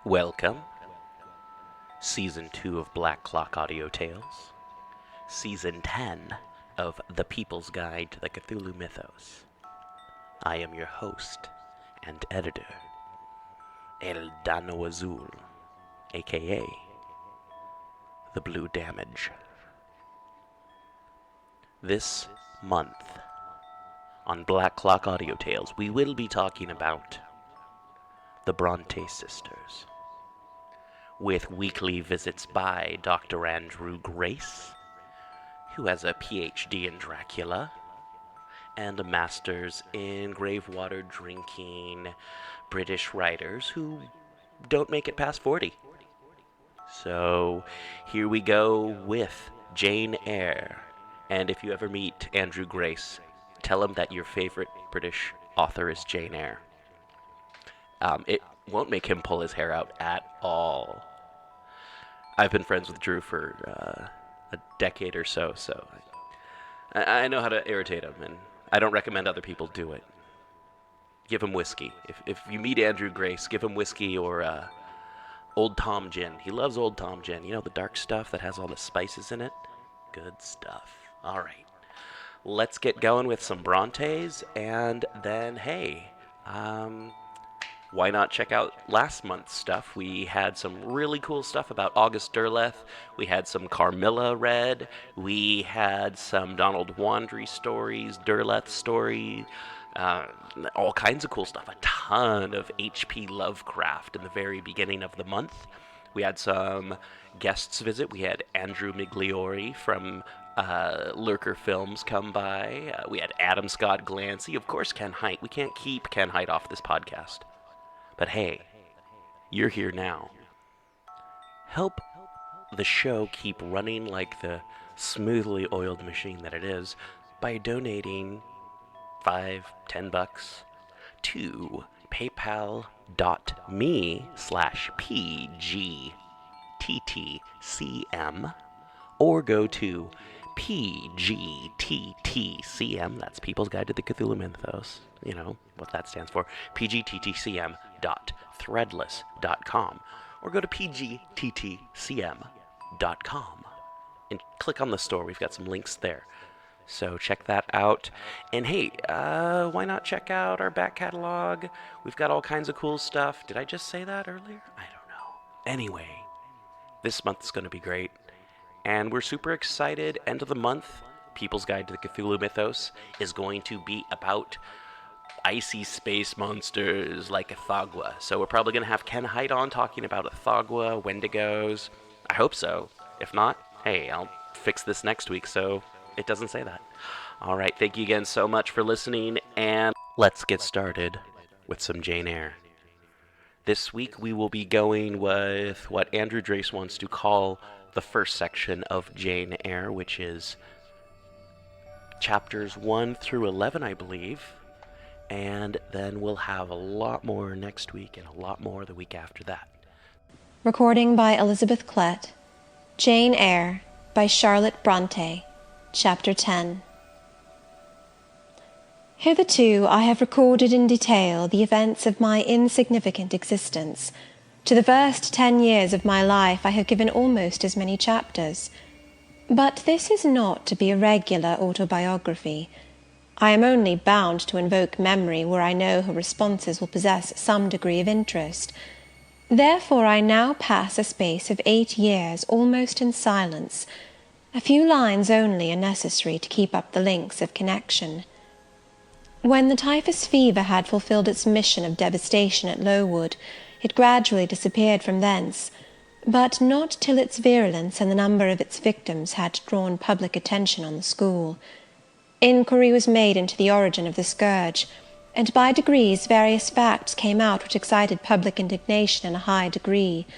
Welcome. Season 2 of Black Clock Audio Tales. Season 10 of The People's Guide to the Cthulhu Mythos. I am your host and editor, El Danno Azul, aka The Blue Damage. This month, on Black Clock Audio Tales, we will be talking about the Brontë sisters, with weekly visits by Dr. Andrew Grace, who has a PhD in Dracula and a master's in grave water drinking British writers who don't make it past 40. So here we go with Jane Eyre. And if you ever meet Andrew Grace, tell him that your favorite British author is Jane Eyre. It won't make him pull his hair out at all. I've been friends with Drew for a decade or so I know how to irritate him, and I don't recommend other people do it. Give him whiskey. If you meet Andrew Grace, give him whiskey or Old Tom Gin. He loves Old Tom Gin. You know, the dark stuff that has all the spices in it? Good stuff. All right. Let's get going with some Brontes, and then, hey, why not check out last month's stuff? We had some really cool stuff about August Derleth. We had some Carmilla read. We had some Donald Wandry stories, Derleth story, all kinds of cool stuff. A ton of H.P. Lovecraft in the very beginning of the month. We had some guests visit. We had Andrew Migliori from Lurker Films come by. We had Adam Scott Glancy. Of course, Ken Hite. We can't keep Ken Hite off this podcast. But hey, you're here now. Help the show keep running like the smoothly oiled machine that it is by donating $5-10 to paypal.me/PGTTCM or go to PGTTCM, that's People's Guide to the Cthulhu Mythos, you know what that stands for, pgttcm.threadless.com, or go to pgttcm.com and click on the store. We've got some links there, so check that out. And hey, why not check out our back catalog? We've got all kinds of cool stuff. Did I just say that earlier? I don't know. Anyway, this month is going to be great. And we're super excited. End of the month, People's Guide to the Cthulhu Mythos is going to be about icy space monsters like Athagua. So we're probably going to have Ken Hite on talking about Athagua, Wendigos. I hope so. If not, hey, I'll fix this next week so it doesn't say that. All right, thank you again so much for listening, and let's get started with some Jane Eyre. This week we will be going with what Andrew Grace wants to call the first section of Jane Eyre, which is chapters 1 through 11, I believe. And then we'll have a lot more next week and a lot more the week after that. Recording by Elizabeth Klett. Jane Eyre by Charlotte Bronte. Chapter 10. Hitherto I have recorded in detail the events of my insignificant existence. To the first 10 years of my life I have given almost as many chapters. But this is not to be a regular autobiography. I am only bound to invoke memory where I know her responses will possess some degree of interest. Therefore I now pass a space of 8 years almost in silence. A few lines only are necessary to keep up the links of connection. When the typhus fever had fulfilled its mission of devastation at Lowood, it gradually disappeared from thence, but not till its virulence and the number of its victims had drawn public attention on the school. Inquiry was made into the origin of the scourge, and by degrees various facts came out which excited public indignation in a high degree.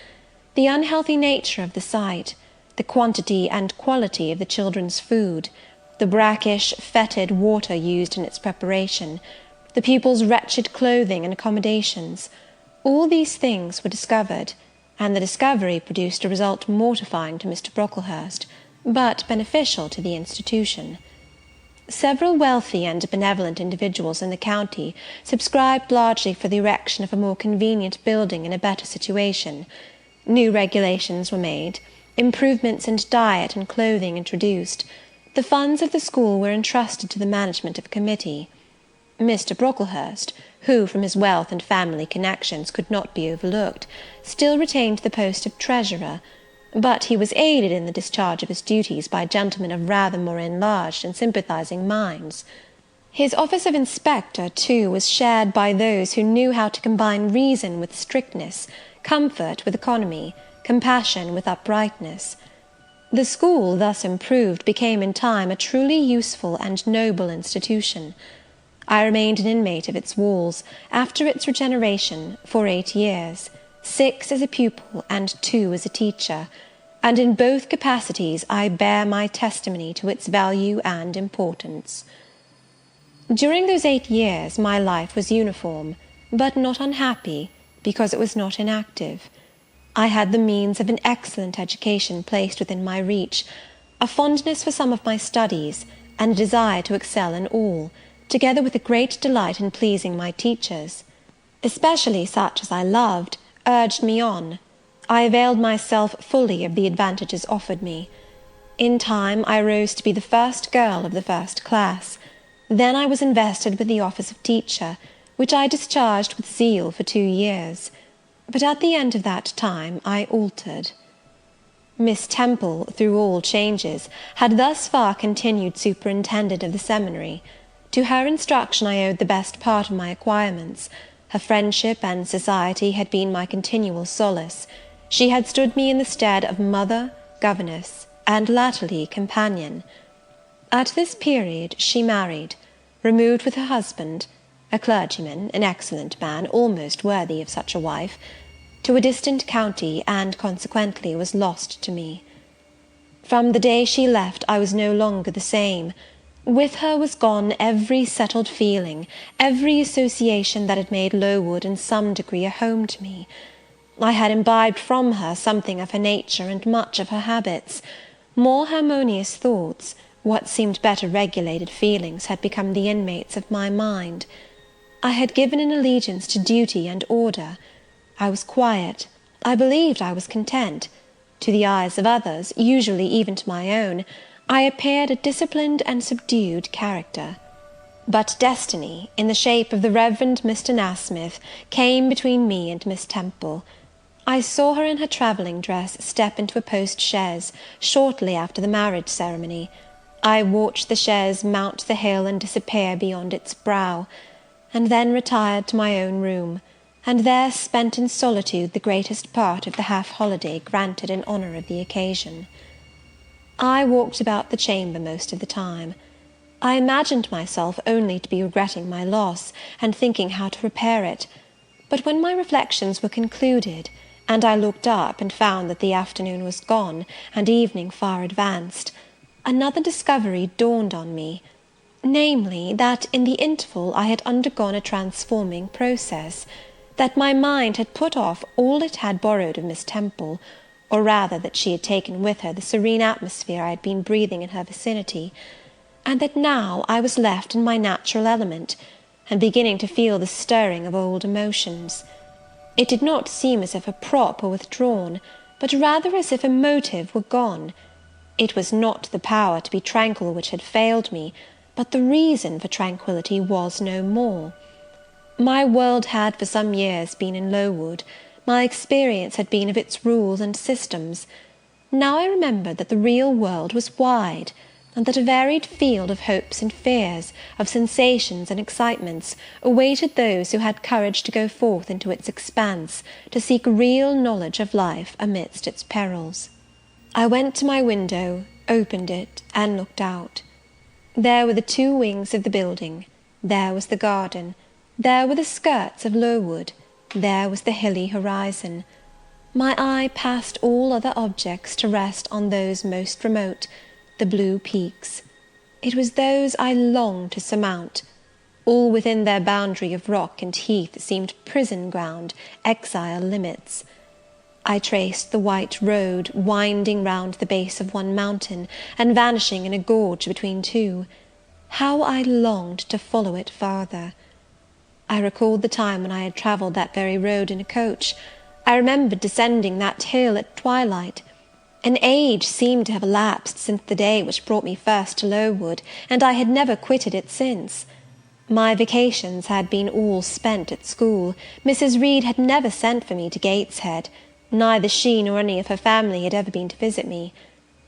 The unhealthy nature of the sight, the quantity and quality of the children's food, the brackish, fetid water used in its preparation, the pupils' wretched clothing and accommodations, all these things were discovered, and the discovery produced a result mortifying to Mr. Brocklehurst, but beneficial to the institution. Several wealthy and benevolent individuals in the county subscribed largely for the erection of a more convenient building in a better situation. New regulations were made, improvements in diet and clothing introduced. The funds of the school were entrusted to the management of a committee. Mr. Brocklehurst, who, from his wealth and family connections, could not be overlooked, still retained the post of treasurer, but he was aided in the discharge of his duties by gentlemen of rather more enlarged and sympathizing minds. His office of inspector, too, was shared by those who knew how to combine reason with strictness, comfort with economy, compassion with uprightness. The school, thus improved, became in time a truly useful and noble institution. I remained an inmate of its walls, after its regeneration, for 8 years, 6 as a pupil and 2 as a teacher, and in both capacities I bear my testimony to its value and importance. During those 8 years my life was uniform, but not unhappy, because it was not inactive. I had the means of an excellent education placed within my reach, a fondness for some of my studies, and a desire to excel in all, together with a great delight in pleasing my teachers, especially such as I loved, urged me on. I availed myself fully of the advantages offered me. In time I rose to be the first girl of the first class. Then I was invested with the office of teacher, which I discharged with zeal for 2 years. But at the end of that time I altered. Miss Temple, through all changes, had thus far continued superintendent of the seminary. To her instruction I owed the best part of my acquirements. Her friendship and society had been my continual solace. She had stood me in the stead of mother, governess, and latterly companion. At this period she married, removed with her husband, a clergyman, an excellent man, almost worthy of such a wife, to a distant county, and consequently was lost to me. From the day she left I was no longer the same. With her was gone every settled feeling, every association that had made Lowood in some degree a home to me. I had imbibed from her something of her nature and much of her habits. More harmonious thoughts, what seemed better regulated feelings, had become the inmates of my mind. I had given an allegiance to duty and order. I was quiet. I believed I was content. To the eyes of others, usually even to my own, I appeared a disciplined and subdued character. But destiny, in the shape of the Reverend Mr. Nasmyth, came between me and Miss Temple. I saw her in her travelling dress step into a post-chaise, shortly after the marriage ceremony. I watched the chaise mount the hill and disappear beyond its brow, and then retired to my own room, and there spent in solitude the greatest part of the half-holiday granted in honour of the occasion. I walked about the chamber most of the time. I imagined myself only to be regretting my loss, and thinking how to repair it; but when my reflections were concluded, and I looked up and found that the afternoon was gone, and evening far advanced, another discovery dawned on me, namely, that in the interval I had undergone a transforming process, that my mind had put off all it had borrowed of Miss Temple, or rather that she had taken with her the serene atmosphere I had been breathing in her vicinity, and that now I was left in my natural element, and beginning to feel the stirring of old emotions. It did not seem as if a prop were withdrawn, but rather as if a motive were gone. It was not the power to be tranquil which had failed me, but the reason for tranquillity was no more. My world had for some years been in Lowood. My experience had been of its rules and systems. Now I remembered that the real world was wide, and that a varied field of hopes and fears, of sensations and excitements, awaited those who had courage to go forth into its expanse, to seek real knowledge of life amidst its perils. I went to my window, opened it, and looked out. There were the 2 wings of the building, there was the garden, there were the skirts of Lowood, there was the hilly horizon. My eye passed all other objects to rest on those most remote, the blue peaks. It was those I longed to surmount. All within their boundary of rock and heath seemed prison ground, exile limits. I traced the white road, winding round the base of one mountain, and vanishing in a gorge between 2. How I longed to follow it farther! I recalled the time when I had travelled that very road in a coach. I remembered descending that hill at twilight. An age seemed to have elapsed since the day which brought me first to Lowood, and I had never quitted it since. My vacations had been all spent at school. Mrs. Reed had never sent for me to Gateshead. Neither she nor any of her family had ever been to visit me.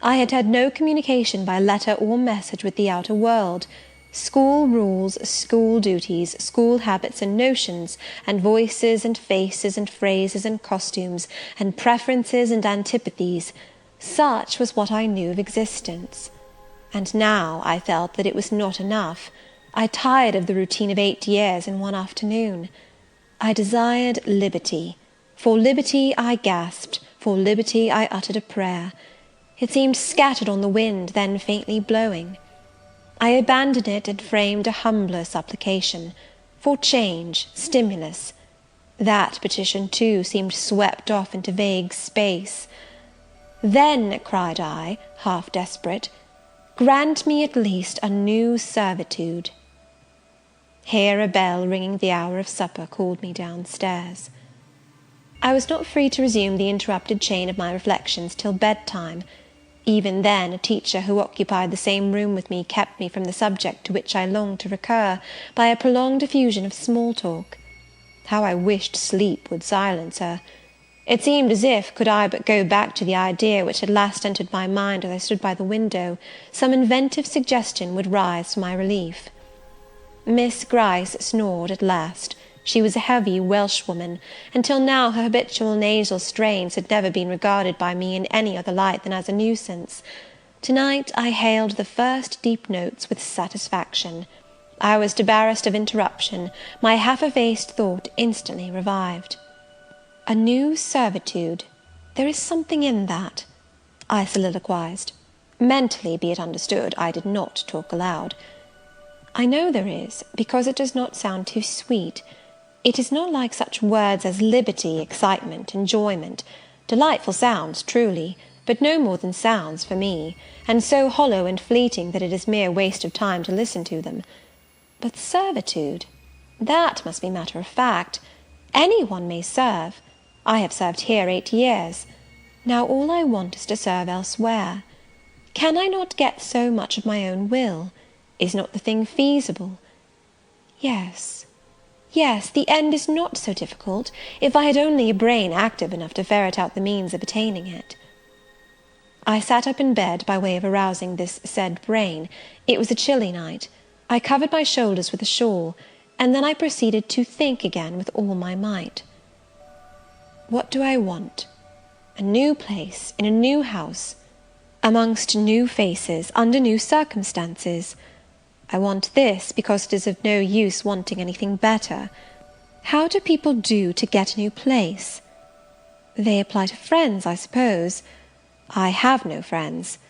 I had had no communication by letter or message with the outer world. School rules, school duties, school habits and notions, and voices and faces and phrases and costumes, and preferences and antipathies, such was what I knew of existence. And now I felt that it was not enough. I tired of the routine of 8 years in one afternoon. I desired liberty. For liberty I gasped, for liberty I uttered a prayer. It seemed scattered on the wind, then faintly blowing. I abandoned it and framed a humbler supplication, for change, stimulus. That petition, too, seemed swept off into vague space. Then, cried I, half desperate, grant me at least a new servitude. Here a bell ringing the hour of supper called me downstairs. I was not free to resume the interrupted chain of my reflections till bedtime. Even then, a teacher who occupied the same room with me kept me from the subject to which I longed to recur, by a prolonged effusion of small talk. How I wished sleep would silence her! It seemed as if, could I but go back to the idea which had last entered my mind as I stood by the window, some inventive suggestion would rise for my relief. Miss Gryce snored at last. She was a heavy Welshwoman, and till now her habitual nasal strains had never been regarded by me in any other light than as a nuisance. To-night I hailed the first deep notes with satisfaction. I was debarrassed of interruption. My half-effaced thought instantly revived. A new servitude. There is something in that, I soliloquized. Mentally, be it understood, I did not talk aloud. I know there is, because it does not sound too sweet. It is not like such words as liberty, excitement, enjoyment. Delightful sounds, truly, but no more than sounds for me, and so hollow and fleeting that it is mere waste of time to listen to them. But servitude, that must be matter of fact. Any one may serve. I have served here 8 years. Now all I want is to serve elsewhere. Can I not get so much of my own will? Is not the thing feasible? Yes, yes, the end is not so difficult, if I had only a brain active enough to ferret out the means of attaining it. I sat up in bed by way of arousing this said brain. It was a chilly night. I covered my shoulders with a shawl, and then I proceeded to think again with all my might. What do I want? A new place, in a new house, amongst new faces, under new circumstances. I want this, because it is of no use wanting anything better. How do people do to get a new place? They apply to friends, I suppose. I have no friends.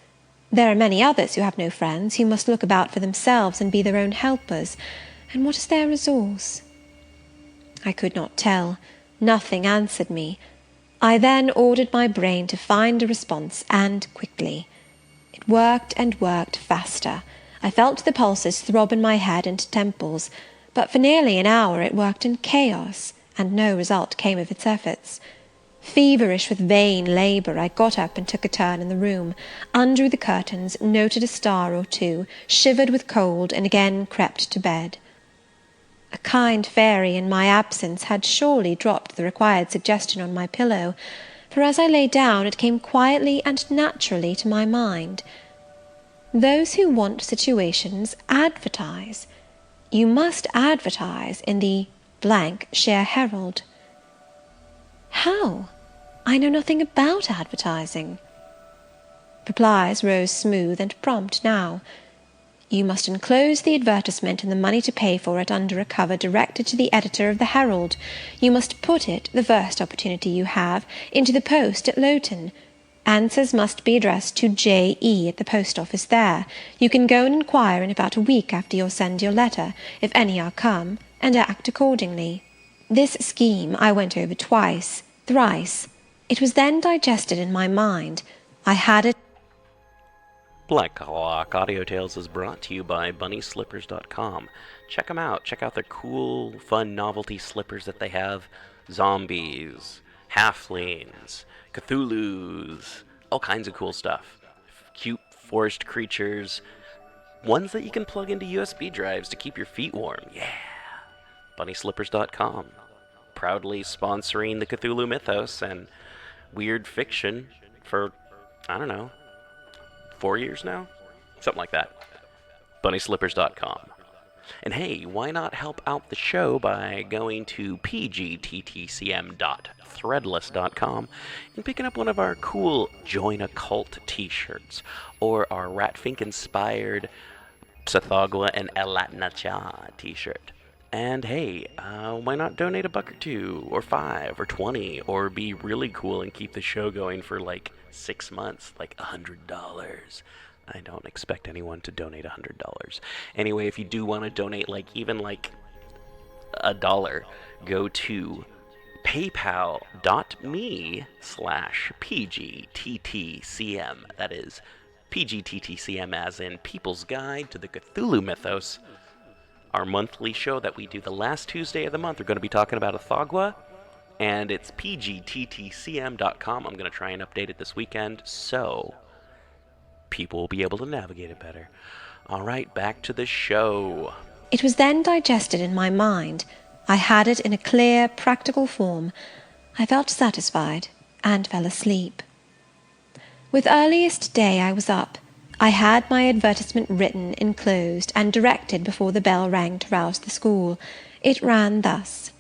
There are many others who have no friends, who must look about for themselves and be their own helpers. And what is their resource? I could not tell. Nothing answered me. I then ordered my brain to find a response, and quickly. It worked and worked faster. I felt the pulses throb in my head and temples, but for nearly an hour it worked in chaos, and no result came of its efforts. Feverish with vain labour, I got up and took a turn in the room, undrew the curtains, noted a star or two, shivered with cold, and again crept to bed. A kind fairy, in my absence, had surely dropped the required suggestion on my pillow, for as I lay down it came quietly and naturally to my mind. Those who want situations advertise. You must advertise in the Shire Herald. How? I know nothing about advertising. Replies rose smooth and prompt now. You must enclose the advertisement and the money to pay for it under a cover directed to the editor of the Herald. You must put it, the first opportunity you have, into the post at Lowton. Answers must be addressed to J.E. at the post office there. You can go and inquire in about a week after you'll send your letter, if any are come, and act accordingly. This scheme I went over twice, thrice. It was then digested in my mind. I had it. Black Clock Audio Tales is brought to you by BunnySlippers.com. Check them out. Check out their cool, fun novelty slippers that they have. Zombies, halflings, Cthulhus, all kinds of cool stuff. Cute forest creatures. Ones that you can plug into USB drives to keep your feet warm. Yeah. BunnySlippers.com. Proudly sponsoring the Cthulhu Mythos and weird fiction for, I don't know, 4 years now? Something like that. BunnySlippers.com. And hey, why not help out the show by going to pgttcm.threadless.com and picking up one of our cool Join a Cult t-shirts, or our Ratfink-inspired Psathagua and Elatnacha t-shirt. And hey, why not donate $1 or $2 or $5 or $20, or be really cool and keep the show going for like 6 months, like $100. I don't expect anyone to donate $100. Anyway, if you do want to donate even $1, go to paypal.me/pgttcm. That is pgttcm as in People's Guide to the Cthulhu Mythos. Our monthly show that we do the last Tuesday of the month. We're going to be talking about Athagua, and it's pgttcm.com. I'm going to try and update it this weekend, so people will be able to navigate it better. All right, back to the show. It was then digested in my mind. I had it in a clear, practical form. I felt satisfied, and fell asleep. With earliest day I was up. I had my advertisement written, enclosed, and directed before the bell rang to rouse the school. It ran thus: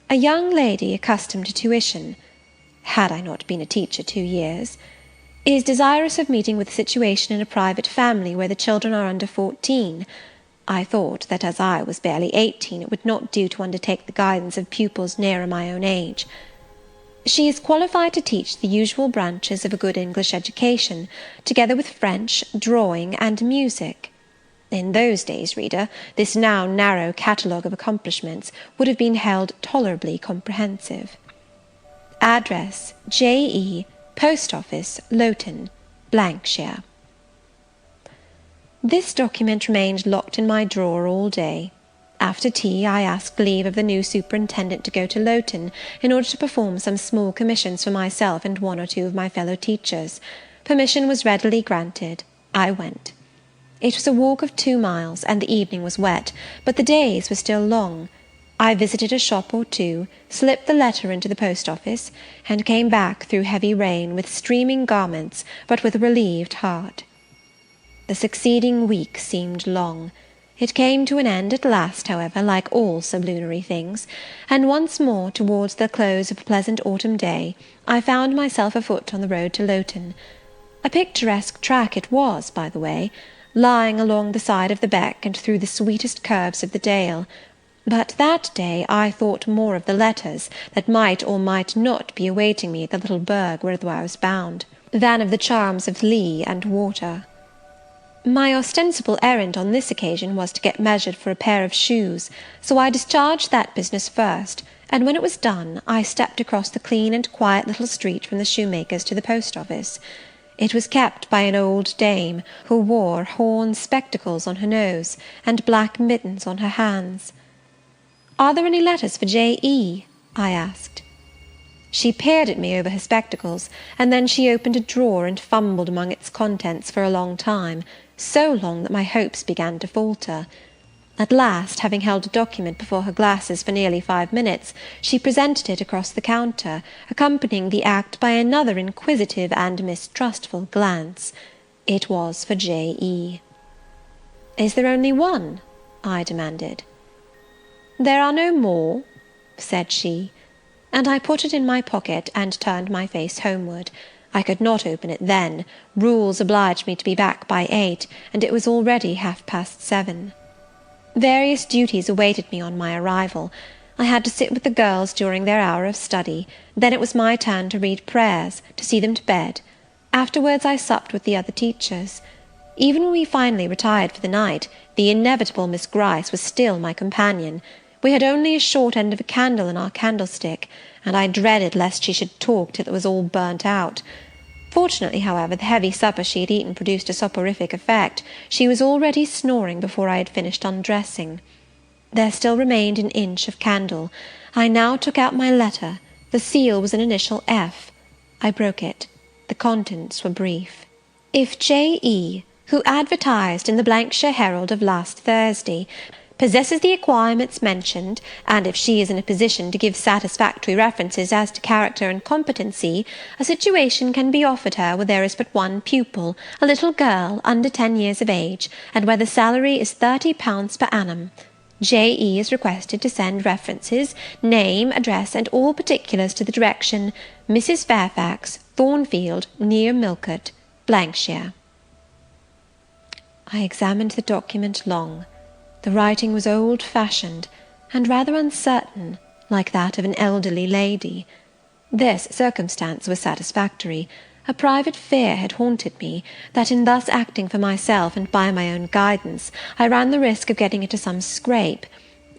A young lady accustomed to tuition, had I not been a teacher 2 years, is desirous of meeting with a situation in a private family where the children are under 14. I thought that as I was barely 18, it would not do to undertake the guidance of pupils nearer my own age. She is qualified to teach the usual branches of a good English education, together with French, drawing, and music. In those days, reader, this now narrow catalogue of accomplishments would have been held tolerably comprehensive. Address, J.E., Post Office, Lowton, Blankshire. This document remained locked in my drawer all day. After tea, I asked leave of the new superintendent to go to Lowton, in order to perform some small commissions for myself and 1 or 2 of my fellow teachers. Permission was readily granted. I went. It was a walk of 2 miles, and the evening was wet, but the days were still long. I visited a shop or 2, slipped the letter into the post office, and came back through heavy rain, with streaming garments, but with a relieved heart. The succeeding week seemed long. It came to an end at last, however, like all sublunary things, and once more, towards the close of a pleasant autumn day, I found myself afoot on the road to Lowton. A picturesque track it was, by the way, lying along the side of the beck and through the sweetest curves of the dale. But that day I thought more of the letters that might or might not be awaiting me at the little burg whither I was bound, than of the charms of lea and water. My ostensible errand on this occasion was to get measured for a pair of shoes, so I discharged that business first, and when it was done, I stepped across the clean and quiet little street from the shoemaker's to the post office. It was kept by an old dame, who wore horn spectacles on her nose, and black mittens on her hands. "Are there any letters for J.E.?" I asked. She peered at me over her spectacles, and then she opened a drawer and fumbled among its contents for a long time, so long that my hopes began to falter. At last, having held a document before her glasses for nearly 5 minutes, she presented it across the counter, accompanying the act by another inquisitive and mistrustful glance. It was for J.E. "Is there only one?" I demanded. "There are no more," said she, and I put it in my pocket and turned my face homeward. I could not open it then. Rules obliged me to be back by 8, and it was already 7:30. Various duties awaited me on my arrival. I had to sit with the girls during their hour of study, then it was my turn to read prayers, to see them to bed. Afterwards I supped with the other teachers. Even when we finally retired for the night, the inevitable Miss Gryce was still my companion. We had only a short end of a candle in our candlestick, and I dreaded lest she should talk till it was all burnt out. Fortunately, however, the heavy supper she had eaten produced a soporific effect. She was already snoring before I had finished undressing. There still remained an inch of candle. I now took out my letter. The seal was an initial F. I broke it. The contents were brief. If J.E., who advertised in the Blankshire Herald of last Thursday, possesses the acquirements mentioned, and if she is in a position to give satisfactory references as to character and competency, a situation can be offered her where there is but one pupil, a little girl under 10 years of age, and where the salary is £30 per annum. J.E. is requested to send references, name, address, and all particulars to the direction Mrs. Fairfax, Thornfield, near Millcote, Blankshire. I examined the document long. The writing was old-fashioned, and rather uncertain, like that of an elderly lady. This circumstance was satisfactory. A private fear had haunted me, that in thus acting for myself and by my own guidance, I ran the risk of getting into some scrape,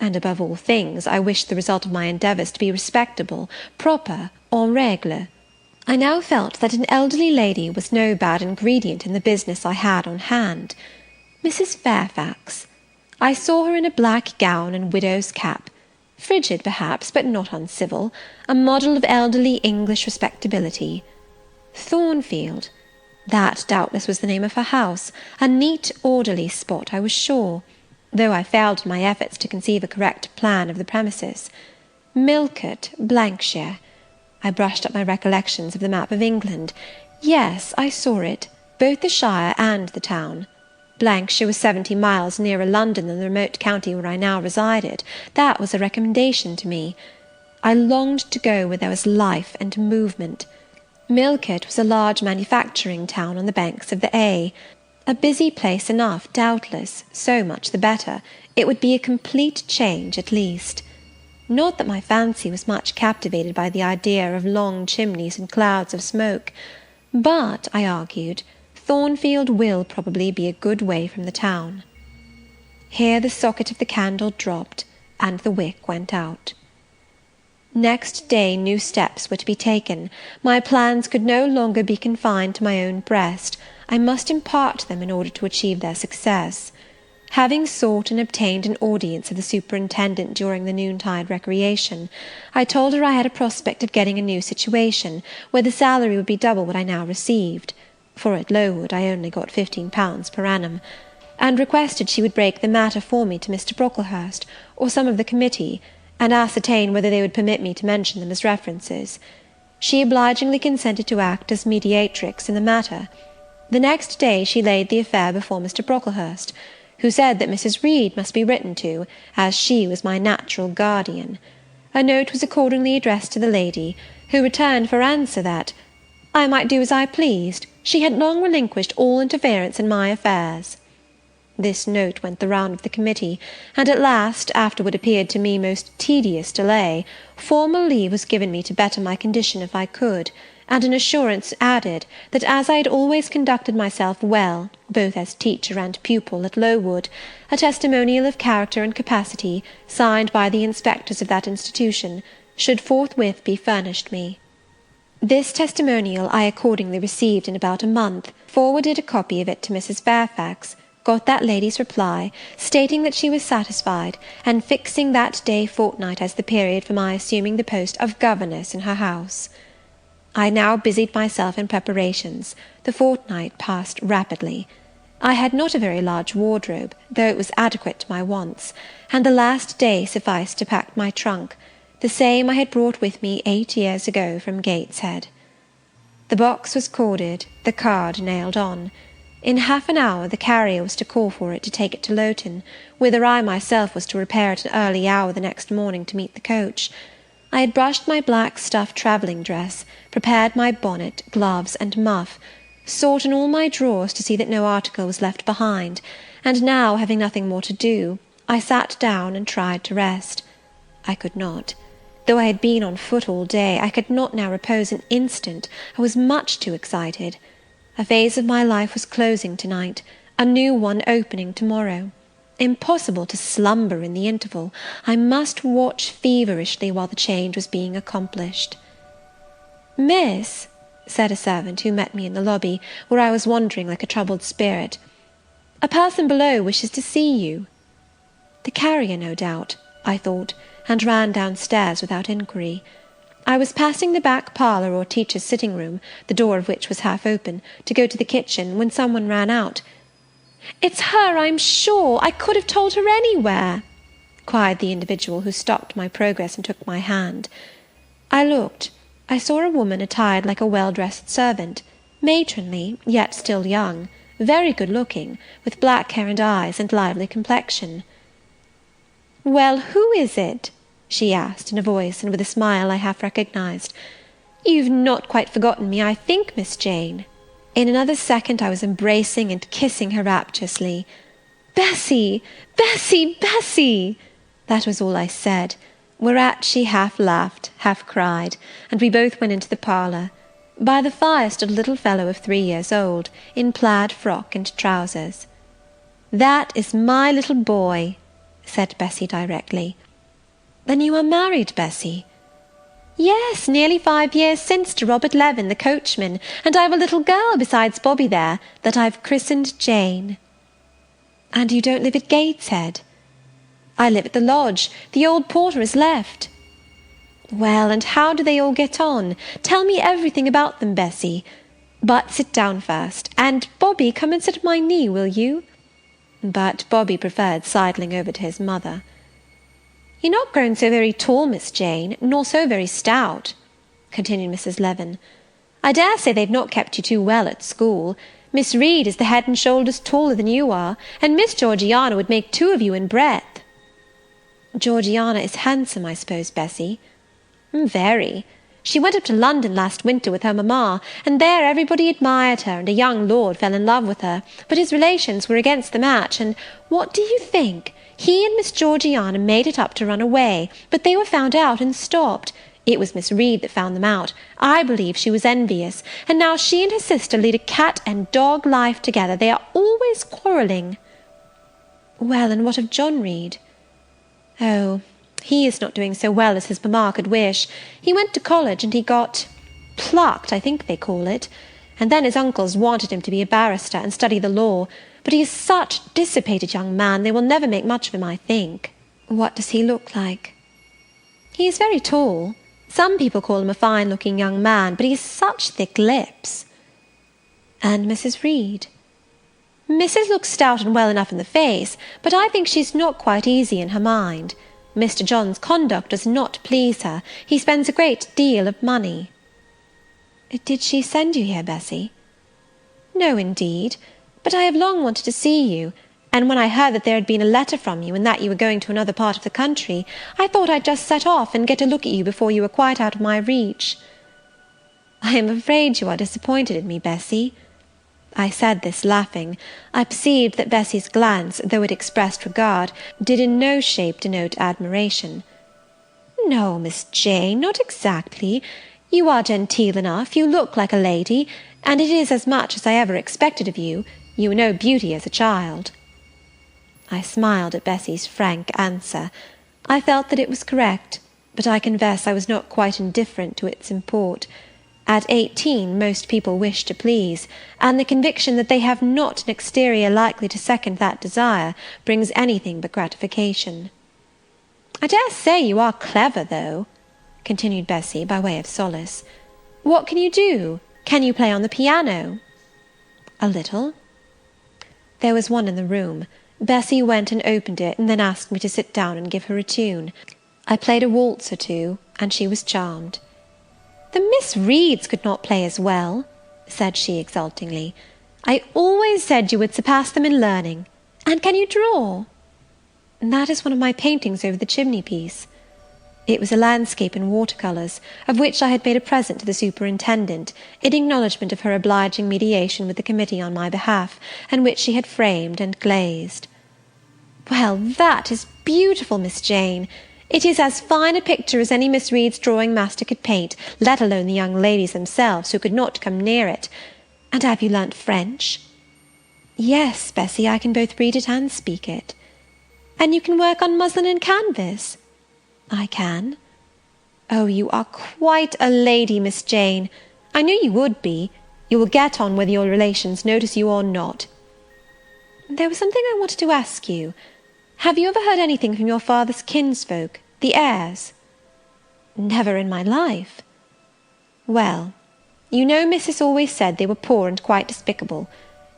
and above all things, I wished the result of my endeavours to be respectable, proper, en règle. I now felt that an elderly lady was no bad ingredient in the business I had on hand. Mrs. Fairfax. I saw her in a black gown and widow's cap, frigid perhaps, but not uncivil, a model of elderly English respectability. Thornfield, that doubtless was the name of her house, a neat, orderly spot, I was sure, though I failed in my efforts to conceive a correct plan of the premises. Millcote, Blankshire. I brushed up my recollections of the map of England. Yes, I saw it, both the shire and the town. Blankshire was 70 miles nearer London than the remote county where I now resided. That was a recommendation to me. I longed to go where there was life and movement. Millcote was a large manufacturing town on the banks of the Eyre. A busy place enough, doubtless, so much the better. It would be a complete change, at least. Not that my fancy was much captivated by the idea of long chimneys and clouds of smoke. But, I argued, Thornfield will probably be a good way from the town. Here the socket of the candle dropped, and the wick went out. Next day new steps were to be taken. My plans could no longer be confined to my own breast. I must impart them in order to achieve their success. Having sought and obtained an audience of the superintendent during the noontide recreation, I told her I had a prospect of getting a new situation, where the salary would be double what I now received, for at Lowood I only got £15 per annum, and requested she would break the matter for me to Mr. Brocklehurst, or some of the committee, and ascertain whether they would permit me to mention them as references. She obligingly consented to act as mediatrix in the matter. The next day she laid the affair before Mr. Brocklehurst, who said that Mrs. Reed must be written to, as she was my natural guardian. A note was accordingly addressed to the lady, who returned for answer that I might do as I pleased. She had long relinquished all interference in my affairs. This note went the round of the committee, and at last, after what appeared to me most tedious delay, formal leave was given me to better my condition if I could, and an assurance added, that as I had always conducted myself well, both as teacher and pupil, at Lowood, a testimonial of character and capacity, signed by the inspectors of that institution, should forthwith be furnished me. This testimonial I accordingly received in about a month, forwarded a copy of it to Mrs. Fairfax, got that lady's reply, stating that she was satisfied, and fixing that day fortnight as the period for my assuming the post of governess in her house. I now busied myself in preparations. The fortnight passed rapidly. I had not a very large wardrobe, though it was adequate to my wants, and the last day sufficed to pack my trunk, the same I had brought with me 8 years ago from Gateshead. The box was corded, the card nailed on. In half an hour the carrier was to call for it to take it to Lowton, whither I myself was to repair at an early hour the next morning to meet the coach. I had brushed my black stuff travelling dress, prepared my bonnet, gloves, and muff, sought in all my drawers to see that no article was left behind, and now, having nothing more to do, I sat down and tried to rest. I could not. Though I had been on foot all day, I could not now repose an instant. I was much too excited. A phase of my life was closing to-night, a new one opening to-morrow. Impossible to slumber in the interval. I must watch feverishly while the change was being accomplished. "Miss," said a servant who met me in the lobby, where I was wandering like a troubled spirit. "A person below wishes to see you." The carrier, no doubt, I thought, and ran downstairs without inquiry. I was passing the back parlour or teacher's sitting-room, the door of which was half open, to go to the kitchen, when someone ran out. "It's her, I'm sure. I could have told her anywhere," cried the individual who stopped my progress and took my hand. I looked. I saw a woman attired like a well-dressed servant, matronly, yet still young, very good-looking, with black hair and eyes, and lively complexion. "Well, who is it?" she asked, in a voice and with a smile I half recognised. "You've not quite forgotten me, I think, Miss Jane." In another second I was embracing and kissing her rapturously. "Bessy! Bessy! Bessy!" That was all I said, whereat she half laughed, half cried, and we both went into the parlour. By the fire stood a little fellow of 3 years old, in plaid frock and trousers. "That is my little boy," said Bessy directly. "Then you are married, Bessy?" "Yes, nearly 5 years since, to Robert Levin, the coachman, and I've a little girl besides Bobby there, that I've christened Jane." "And you don't live at Gateshead?" "I live at the lodge. The old porter has left." "Well, and how do they all get on? Tell me everything about them, Bessy. But sit down first, and, Bobby, come and sit at my knee, will you?" But Bobby preferred sidling over to his mother. "You're not grown so very tall, Miss Jane, nor so very stout," continued Mrs. Levin. "I dare say they've not kept you too well at school. Miss Reed is the head and shoulders taller than you are, and Miss Georgiana would make 2 of you in breadth." "Georgiana is handsome, I suppose, Bessy?" "Very. She went up to London last winter with her mamma, and there everybody admired her, and a young lord fell in love with her, but his relations were against the match, and what do you think? He and Miss Georgiana made it up to run away, but they were found out and stopped. It was Miss Reed that found them out. I believe she was envious, and now she and her sister lead a cat-and-dog life together. They are always quarrelling." "Well, and what of John Reed?" "Oh, he is not doing so well as his mamma could wish. He went to college, and he got plucked, I think they call it, and then his uncles wanted him to be a barrister and study the law, but he is such a dissipated young man, they will never make much of him, I think." "What does he look like?" "He is very tall. Some people call him a fine-looking young man, but he has such thick lips." "And Mrs. Reed?" "Mrs. looks stout and well enough in the face, but I think she's not quite easy in her mind. Mr. John's conduct does not please her. He spends a great deal of money." "Did she send you here, Bessy?" "No, indeed. But I have long wanted to see you, and when I heard that there had been a letter from you, and that you were going to another part of the country, I thought I'd just set off and get a look at you before you were quite out of my reach." "I am afraid you are disappointed in me, Bessy." I said this laughing. I perceived that Bessy's glance, though it expressed regard, did in no shape denote admiration. "No, Miss Jane, not exactly. You are genteel enough, you look like a lady, and it is as much as I ever expected of you. You were no beauty as a child." I smiled at Bessy's frank answer. I felt that it was correct, but I confess I was not quite indifferent to its import. At 18 most people wish to please, and the conviction that they have not an exterior likely to second that desire brings anything but gratification. "I dare say you are clever, though," continued Bessy, by way of solace. "What can you do? Can you play on the piano?" "A little." There was one in the room. Bessy went and opened it, and then asked me to sit down and give her a tune. I played a waltz or two, and she was charmed. "The Miss Reeds could not play as well," said she exultingly. "I always said you would surpass them in learning. And can you draw?" "That is one of my paintings over the chimney-piece." It was a landscape in water-colours, of which I had made a present to the superintendent, in acknowledgment of her obliging mediation with the committee on my behalf, and which she had framed and glazed. "Well, that is beautiful, Miss Jane. It is as fine a picture as any Miss Reed's drawing-master could paint, let alone the young ladies themselves, who could not come near it. And have you learnt French?" "Yes, Bessy, I can both read it and speak it." "And you can work on muslin and canvas?" "I can." "Oh, you are quite a lady, Miss Jane. I knew you would be. You will get on whether your relations notice you or not. There was something I wanted to ask you. Have you ever heard anything from your father's kinsfolk, the Eyres?" "Never in my life." "Well, you know Mrs. always said they were poor and quite despicable.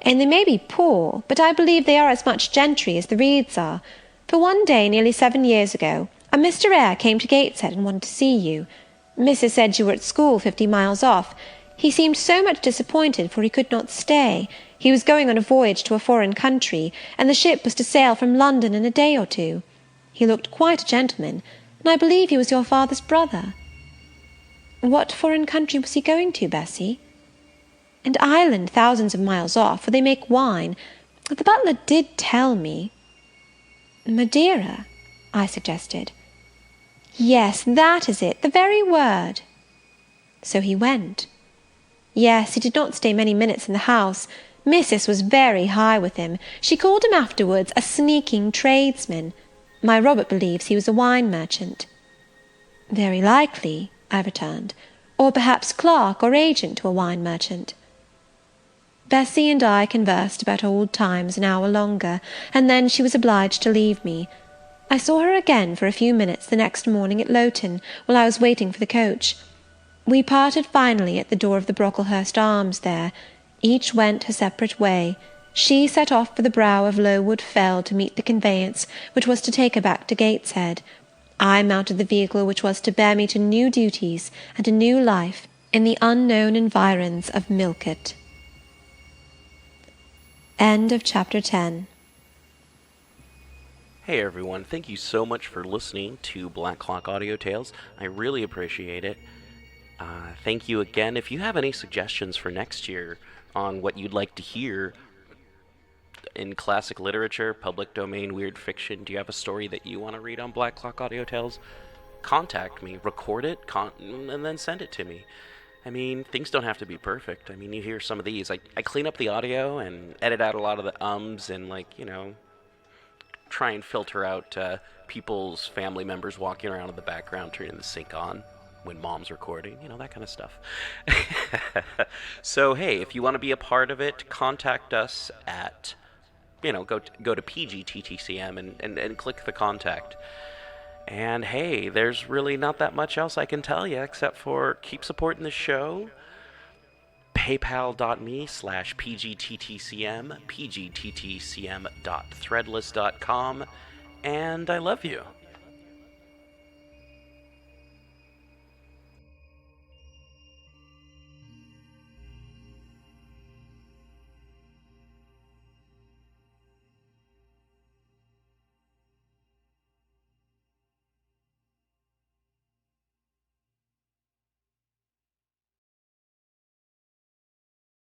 And they may be poor, but I believe they are as much gentry as the Reeds are, for one day nearly 7 years ago a Mr. Eyre came to Gateshead and wanted to see you. Mrs. said you were at school 50 miles off. He seemed so much disappointed, for he could not stay. He was going on a voyage to a foreign country, and the ship was to sail from London in a day or two. He looked quite a gentleman, and I believe he was your father's brother." "What foreign country was he going to, Bessie?" "An island thousands of miles off, where they make wine. The butler did tell me." "Madeira?" I suggested. "Yes, that is it, the very word." "So he went?" "Yes, he did not stay many minutes in the house. Missus was very high with him. She called him afterwards a sneaking tradesman. My Robert believes he was a wine merchant." "Very likely," I returned, "or perhaps clerk or agent to a wine merchant." Bessie and I conversed about old times an hour longer, and then she was obliged to leave me. I saw her again for a few minutes the next morning at Lowton, while I was waiting for the coach. We parted finally at the door of the Brocklehurst Arms there. Each went her separate way. She set off for the brow of Lowood Fell to meet the conveyance which was to take her back to Gateshead. I mounted the vehicle which was to bear me to new duties and a new life in the unknown environs of Millcote. End of chapter 10. Hey everyone, thank you so much for listening to Black Clock Audio Tales. I really appreciate it. Thank you again. If you have any suggestions for next year on what you'd like to hear in classic literature, public domain, weird fiction, do you have a story that you want to read on Black Clock Audio Tales? Contact me, record it, and then send it to me. I mean, things don't have to be perfect. I mean, you hear some of these. I clean up the audio and edit out a lot of the ums and, try and filter out people's family members walking around in the background turning the sink on when mom's recording, that kind of stuff. So, hey, if you want to be a part of it, contact us at, go to PGTTCM and click the contact. And hey, there's really not that much else I can tell you except for keep supporting the show. PayPal.me/PGTTCM, PGTTCM.threadless.com, and I love you.